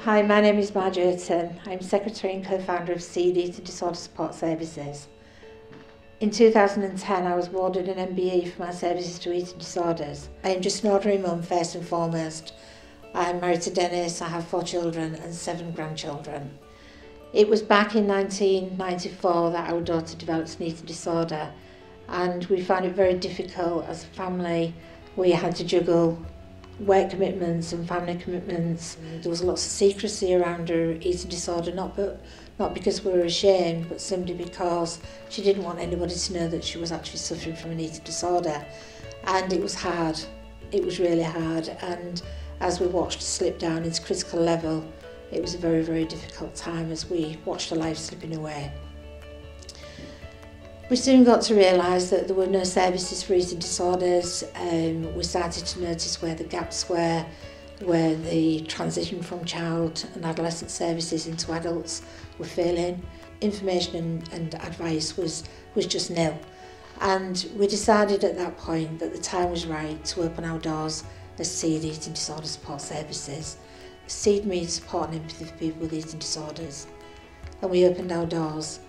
Hi, my name is Marge Urton. I'm Secretary and Co-founder of SEED Eating Disorder Support Services. In 2010, I was awarded an MBE for my services to eating disorders. I am just an ordinary mum first and foremost. I'm married to Dennis, I have 4 children and 7 grandchildren. It was back in 1994 that our daughter developed an eating disorder, and we found it very difficult as a family. We had to juggle work commitments and family commitments. There was lots of secrecy around her eating disorder, not because we were ashamed, but simply because she didn't want anybody to know that she was actually suffering from an eating disorder. And it was hard. It was really hard. And as we watched her slip down into critical level, it was a very, very difficult time as we watched her life slipping away. We soon got to realise that there were no services for eating disorders. We started to notice where the gaps were, where the transition from child and adolescent services into adults were failing. Information and advice was just nil. And we decided at that point that the time was right to open our doors as SEED Eating Disorder Support Services. SEED means support and empathy for people with eating disorders. And we opened our doors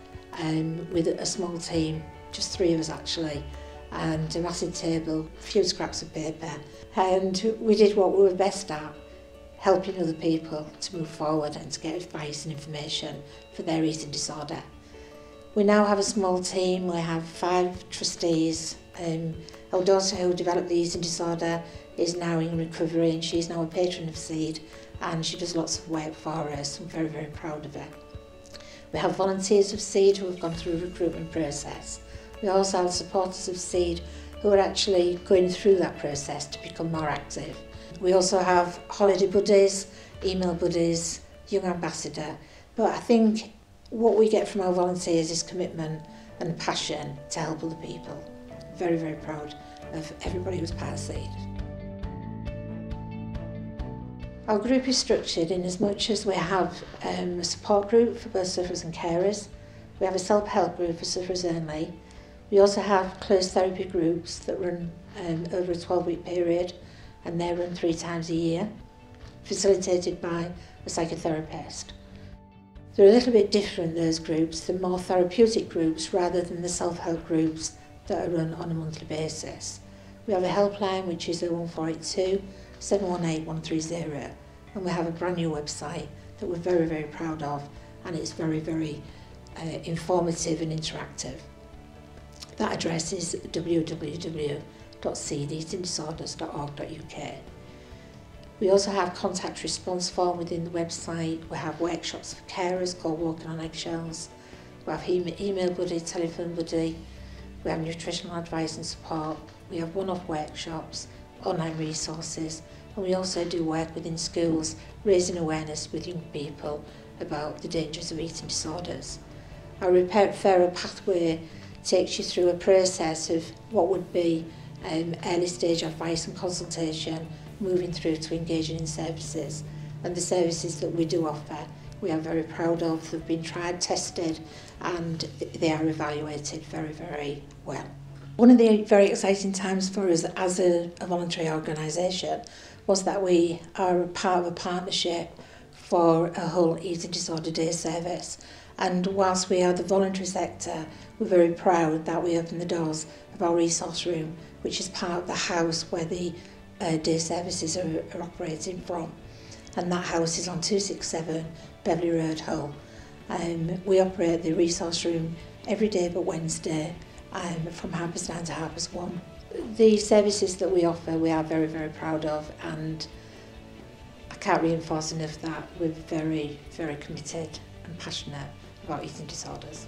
with a small team, just 3 of us actually, and a massive table, a few scraps of paper. And we did what we were best at, helping other people to move forward and to get advice and information for their eating disorder. We now have a small team. We have 5 trustees. Our daughter who developed the eating disorder is now in recovery, and she's now a patron of SEED, and she does lots of work for us. I'm very, very proud of her. We have volunteers of SEED who have gone through a recruitment process. We also have supporters of SEED who are actually going through that process to become more active. We also have holiday buddies, email buddies, young ambassador. But I think what we get from our volunteers is commitment and passion to help other people. Very, very proud of everybody who's part of SEED. Our group is structured in as much as we have a support group for both sufferers and carers. We have a self-help group for sufferers only. We also have closed therapy groups that run over a 12-week period, and they're run 3 times a year, facilitated by a psychotherapist. They're a little bit different, those groups. They're more therapeutic groups rather than the self-help groups that are run on a monthly basis. We have a helpline which is 01482 718 130, and we have a brand new website that we're very, very proud of, and it's very, very informative and interactive. That address is www.seedeatingdisorders.org.uk. We also have contact response form within the website. We have workshops for carers called Walking on Eggshells. We have email buddy, telephone buddy. We have nutritional advice and support. We have one-off workshops, online resources, and we also do work within schools, raising awareness with young people about the dangers of eating disorders. Our referral pathway takes you through a process of what would be early stage advice and consultation, moving through to engaging in services. And the services that we do offer, we are very proud of. They've been tried, tested, and they are evaluated very, very well. One of the very exciting times for us as a voluntary organisation was that we are part of a partnership for a whole eating disorder day service. And whilst we are the voluntary sector, we're very proud that we open the doors of our resource room, which is part of the house where the day services are operating from. And that house is on 267 Beverley Road, Hull. We operate the resource room every day but Wednesday, from 9:30 to 1:30. The services that we offer, we are very, very proud of, and I can't reinforce enough that we're very, very committed and passionate about eating disorders.